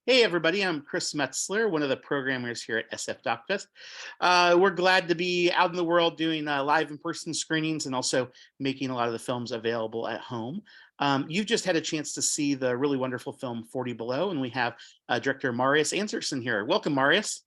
Hey, everybody, I'm Chris Metzler, one of the programmers here at SF DocFest. We're glad to be out in the world doing live in-person screenings and also making a lot of the films available at home. You've just had a chance to see the really wonderful film 40 Below, and we have director Marius Anderson here. Welcome, Marius.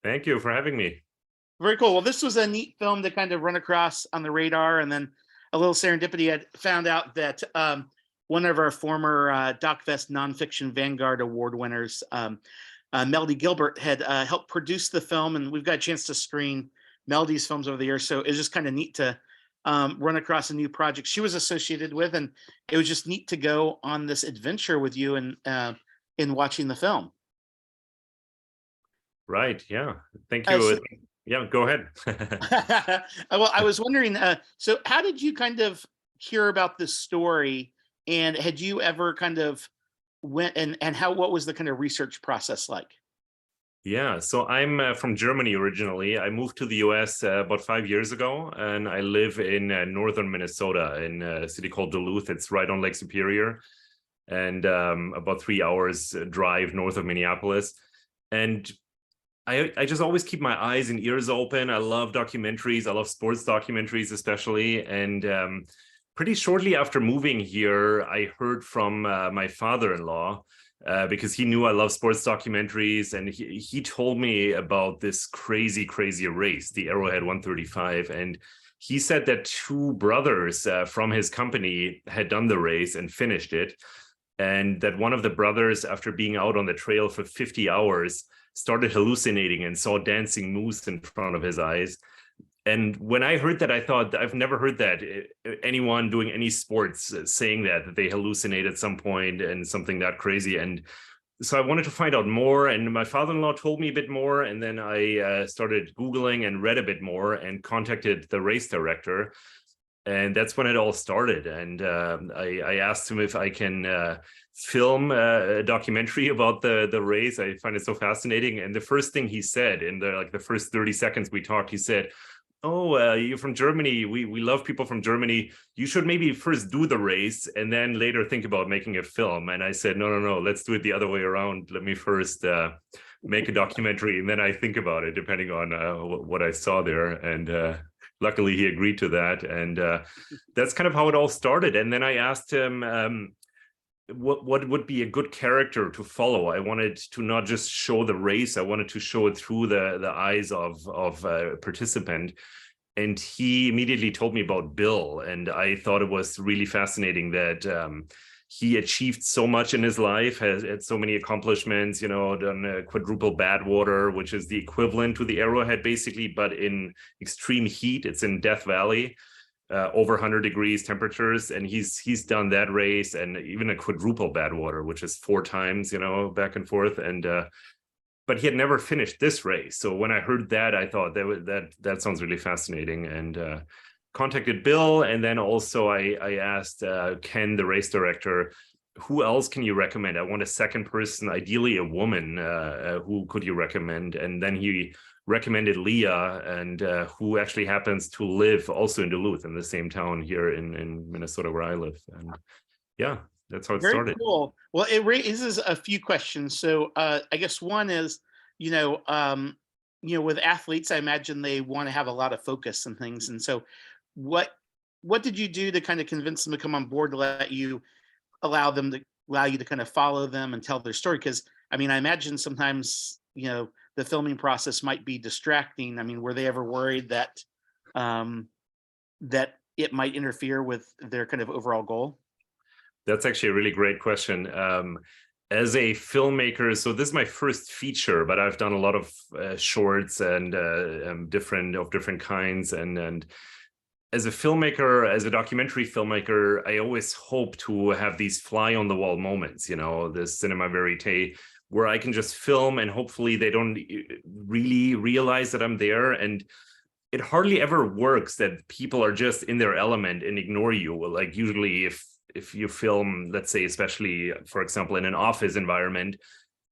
Thank you for having me. Very cool. Well, this was a neat film to kind of run across on the radar, and then a little serendipity had found out that one of our former DocFest Nonfiction Vanguard Award winners, Melody Gilbert, had helped produce the film, and we've got a chance to screen Melody's films over the years. So it's just kind of neat to run across a new project she was associated with, and it was just neat to go on this adventure with you and in watching the film. Right. Yeah. Thank Uh, you. so, Yeah, go ahead. well, I was wondering, so how did you kind of hear about this story, and had you ever kind of went and what was the kind of research process like? Yeah. So I'm from Germany originally. I moved to the US about 5 years ago, and I live in northern Minnesota in a city called Duluth. It's right on Lake Superior and about 3 hours drive north of Minneapolis. And I just always keep my eyes and ears open. I love documentaries. I love sports documentaries, especially. And pretty shortly after moving here, I heard from my father-in-law because he knew I love sports documentaries. And he told me about this crazy race, the Arrowhead 135. And he said that two brothers from his company had done the race and finished it. And that one of the brothers, after being out on the trail for 50 hours, started hallucinating and saw dancing moose in front of his eyes. And when I heard that, I thought, I've never heard that anyone doing any sports saying that they hallucinate at some point and something that crazy. And so I wanted to find out more, and my father-in-law told me a bit more, and then I started Googling and read a bit more and contacted the race director. And that's when it all started. And I asked him if I can film a documentary about the race. I find it so fascinating. And the first thing he said in the first 30 seconds we talked, he said, "Oh, you're from Germany. We love people from Germany. You should maybe first do the race and then later think about making a film." And I said, no, let's do it the other way around. Let me first make a documentary and then I think about it, depending on what I saw there. And luckily, he agreed to that. And that's kind of how it all started. And then I asked him, what would be a good character to follow? I wanted to not just show the race. I wanted to show it through the eyes of a participant. And he immediately told me about Bill. And I thought it was really fascinating that he achieved so much in his life, has had so many accomplishments, done quadruple Badwater, which is the equivalent to the Arrowhead, basically, but in extreme heat. It's in Death Valley, over 100 degrees temperatures. And he's done that race and even a quadruple Badwater, which is 4 times, back and forth. And but he had never finished this race. So when I heard that, I thought that sounds really fascinating. And contacted Bill, and then also I asked Ken, the race director, who else can you recommend? I want a second person, ideally a woman. Who could you recommend? And then he recommended Leah, and who actually happens to live also in Duluth, in the same town here in Minnesota where I live. And yeah, that's how it Very started. cool. Well, it raises a few questions. So I guess one is, with athletes, I imagine they want to have a lot of focus and things. And so what did you do to kind of convince them to come on board to allow you to kind of follow them and tell their story? Because I mean, I imagine sometimes the filming process might be distracting. I mean, were they ever worried that that it might interfere with their kind of overall goal? That's actually a really great question. As a filmmaker, so this is my first feature, but I've done a lot of shorts and different kinds. And as a filmmaker, as a documentary filmmaker, I always hope to have these fly on the wall moments, the cinema verite, where I can just film and hopefully they don't really realize that I'm there. And it hardly ever works that people are just in their element and ignore you. Like usually if you film, let's say, especially, for example, in an office environment,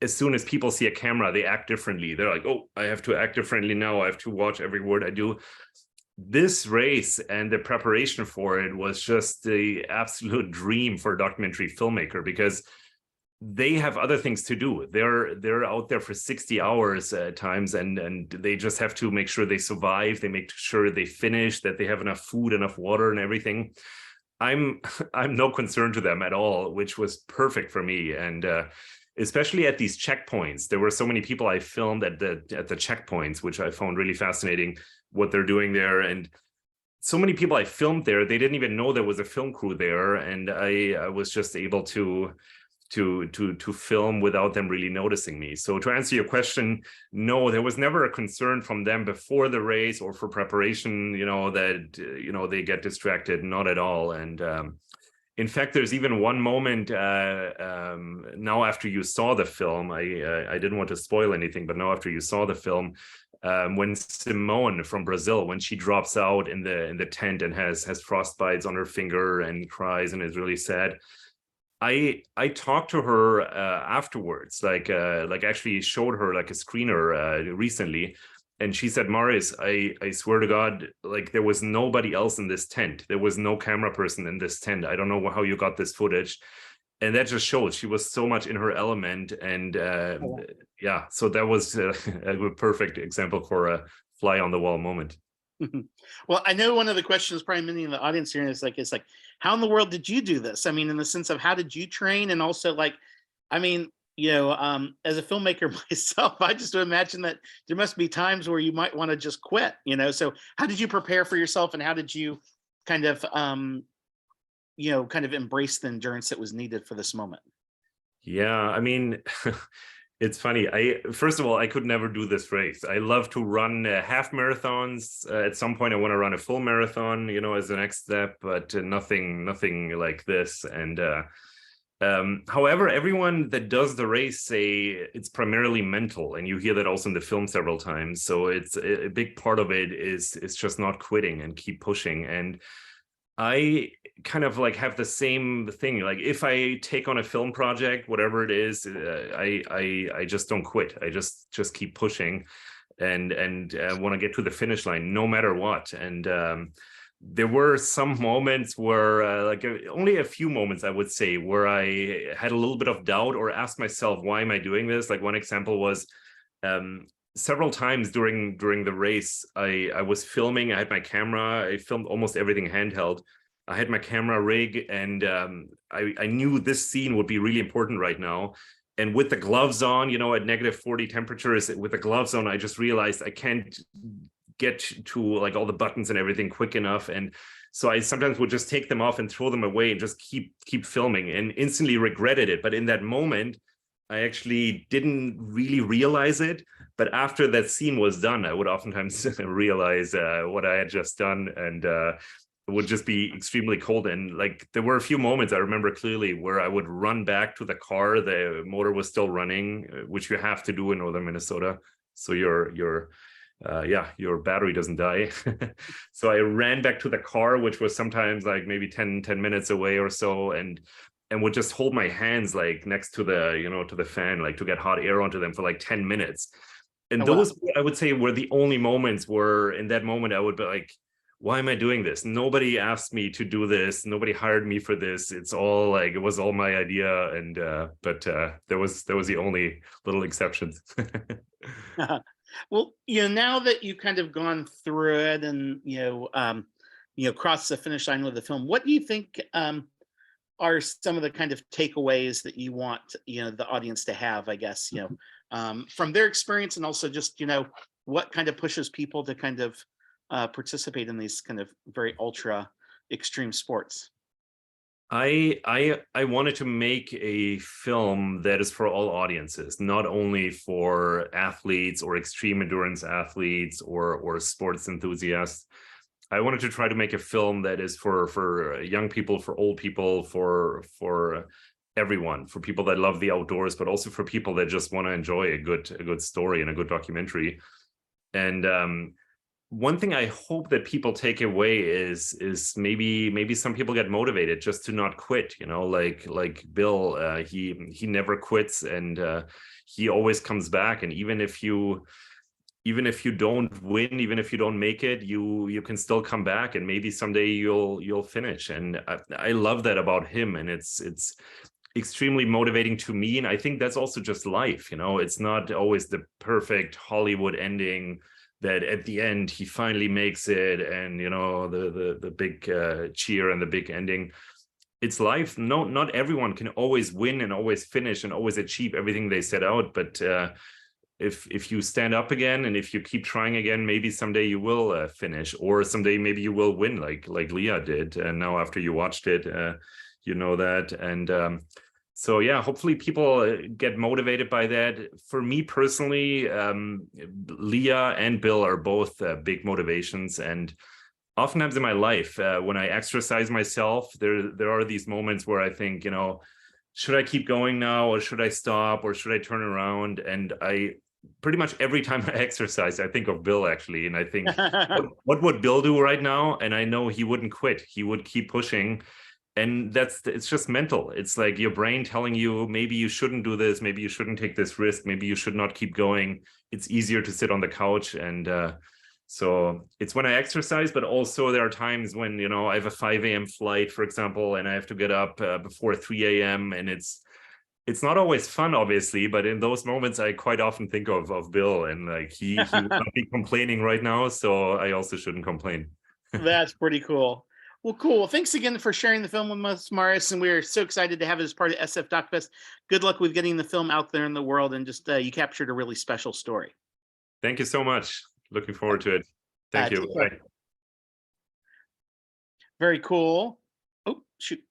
as soon as people see a camera, they act differently. They're like, oh, I have to act differently now. I have to watch every word I do. This race and the preparation for it was just the absolute dream for a documentary filmmaker, because they have other things to do. They're out there for 60 hours at times, and they just have to make sure they survive. They make sure they finish, that they have enough food, enough water, and everything. I'm no concern to them at all, which was perfect for me. And especially at these checkpoints, there were so many people I filmed at the checkpoints, which I found really fascinating what they're doing there. And so many people I filmed there, they didn't even know there was a film crew there, and I was just able to film without them really noticing me. So to answer your question, no, there was never a concern from them before the race or for preparation, that they get distracted, not at all. And in fact, there's even one moment now after you saw the film, I didn't want to spoil anything, but now after you saw the film, when Simone from Brazil, when she drops out in the tent and has frostbites on her finger and cries and is really sad, I talked to her afterwards, like actually showed her like a screener recently, and she said, Marius, I swear to God, like there was nobody else in this tent. There was no camera person in this tent. I don't know how you got this footage. And that just showed she was so much in her element. And yeah, so that was a perfect example for a fly on the wall moment. Well, I know one of the questions probably many in the audience here is like, how in the world did you do this? I mean, in the sense of how did you train? And also like, I mean, as a filmmaker myself, I just imagine that there must be times where you might want to just quit, so how did you prepare for yourself, and how did you kind of, embrace the endurance that was needed for this moment? Yeah, I mean, it's funny. First of all, I could never do this race. I love to run half marathons. At some point, I want to run a full marathon, as the next step, but nothing like this. And however, everyone that does the race say it's primarily mental, and you hear that also in the film several times. So it's a big part of it is just not quitting and keep pushing. And I kind of like have the same thing. Like if I take on a film project, whatever it is, I just don't quit. I just keep pushing, and want to get to the finish line no matter what. And there were some moments where only a few moments, I would say, where I had a little bit of doubt or asked myself, why am I doing this? Like one example was several times during the race, I was filming. I had my camera. I filmed almost everything handheld. I had my camera rig, and I knew this scene would be really important right now. And with the gloves on, at -40 temperatures, with the gloves on, I just realized I can't get to like all the buttons and everything quick enough. And so I sometimes would just take them off and throw them away and just keep filming, and instantly regretted it. But in that moment, I actually didn't really realize it. But after that scene was done, I would oftentimes realize what I had just done, and it would just be extremely cold. And like there were a few moments I remember clearly where I would run back to the car. The motor was still running, which you have to do in northern Minnesota, so your battery doesn't die. So I ran back to the car, which was sometimes like maybe 10 minutes away or so, and would just hold my hands like next to the to the fan, like to get hot air onto them for like 10 minutes. And those, wow, I would say, were the only moments where in that moment I would be like, why am I doing this? Nobody asked me to do this. Nobody hired me for this. It's all like, it was all my idea. And but there was the only little exceptions. Well, now that you've kind of gone through it and crossed the finish line with the film, what do you think are some of the kind of takeaways that you want the audience to have, I guess, from their experience, and also just what kind of pushes people to kind of participate in these kind of very ultra extreme sports? I wanted to make a film that is for all audiences, not only for athletes or extreme endurance athletes or sports enthusiasts. I wanted to try to make a film that is for young people, for old people, for everyone, for people that love the outdoors, but also for people that just want to enjoy a good story and a good documentary. And one thing I hope that people take away is maybe some people get motivated just to not quit, like Bill, he never quits, and he always comes back. And even if you don't win, even if you don't make it, you can still come back, and maybe someday you'll finish. And I love that about him. And it's extremely motivating to me. And I think that's also just life, you know, it's not always the perfect Hollywood ending that at the end he finally makes it and, you know, the big cheer and the big ending. It's life. No, not everyone can always win and always finish and always achieve everything they set out. But if you stand up again and if you keep trying again, maybe someday you will finish, or someday maybe you will win, like Leah did. And now after you watched it, you know that. And so yeah, hopefully people get motivated by that. For me personally, Leah and Bill are both big motivations. And oftentimes in my life, when I exercise myself, there are these moments where I think, you know, should I keep going now, or should I stop, or should I turn around? And I pretty much every time I exercise, I think of Bill actually, and I think, what would Bill do right now? And I know he wouldn't quit. He would keep pushing. And it's just mental. It's like your brain telling you, maybe you shouldn't do this, maybe you shouldn't take this risk, maybe you should not keep going. It's easier to sit on the couch. And so it's when I exercise, but also there are times when, you know, I have a 5 a.m. flight, for example, and I have to get up before 3 a.m. And it's not always fun, obviously, but in those moments, I quite often think of Bill, and like he would not be complaining right now, so I also shouldn't complain. That's pretty cool. Well, cool. Well, thanks again for sharing the film with us, Marius, and we're so excited to have it as part of SF DocFest. Good luck with getting the film out there in the world, and just you captured a really special story. Thank you so much. Looking forward to it. Thank you. Bye. Very cool. Oh, shoot.